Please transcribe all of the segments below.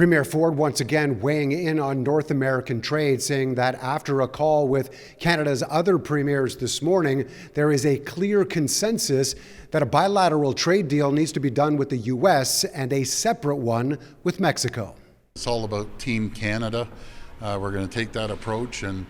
Premier Ford once again weighing in on North American trade, saying that after a call with Canada's other premiers this morning, there is a clear consensus that a bilateral trade deal needs to be done with the U.S. and a separate one with Mexico. It's all about Team Canada. We're going to take that approach, and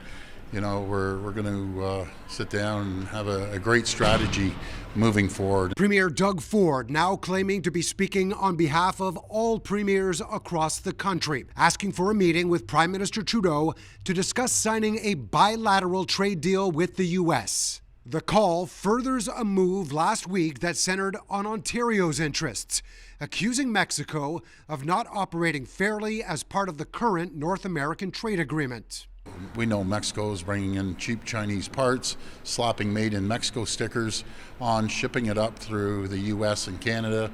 we're going to sit down and have a great strategy moving forward. Premier Doug Ford now claiming to be speaking on behalf of all premiers across the country, asking for a meeting with Prime Minister Trudeau to discuss signing a bilateral trade deal with the U.S. The call furthers a move last week that centered on Ontario's interests, accusing Mexico of not operating fairly as part of the current North American trade agreement. We know Mexico is bringing in cheap Chinese parts, slapping made in Mexico stickers on, shipping it up through the U.S. and Canada,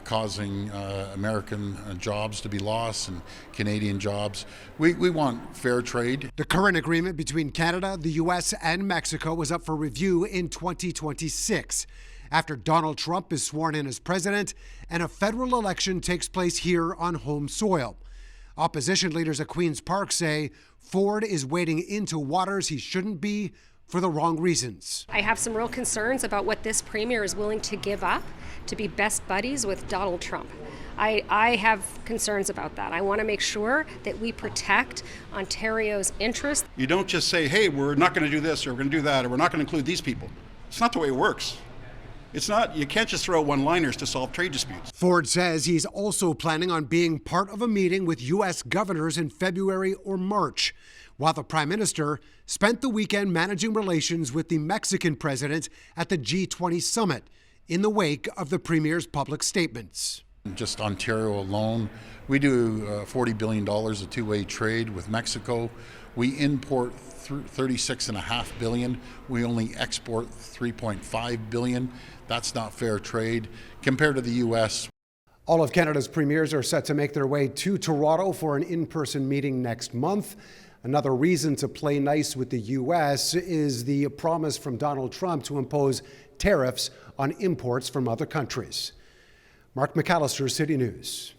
causing American jobs to be lost and Canadian jobs. We want fair trade. The current agreement between Canada, the U.S. and Mexico was up for review in 2026, after Donald Trump is sworn in as president and a federal election takes place here on home soil. Opposition leaders at Queen's Park say Ford is wading into waters he shouldn't be for the wrong reasons. I have some real concerns about what this premier is willing to give up to be best buddies with Donald Trump. I have concerns about that. I want to make sure that we protect Ontario's interests. You don't just say, hey, we're not going to do this or we're going to do that or we're not going to include these people. It's not the way it works. It's not, you can't just throw out one-liners to solve trade disputes. Ford says he's also planning on being part of a meeting with U.S. governors in February or March, while the Prime Minister spent the weekend managing relations with the Mexican president at the G20 summit in the wake of the Premier's public statements. Just Ontario alone, we do $40 billion of two-way trade with Mexico. We import $36.5 billion. We only export $3.5 billion. That's not fair trade compared to the U.S. All of Canada's premiers are set to make their way to Toronto for an in-person meeting next month. Another reason to play nice with the U.S. is the promise from Donald Trump to impose tariffs on imports from other countries. Mark McAllister, City News.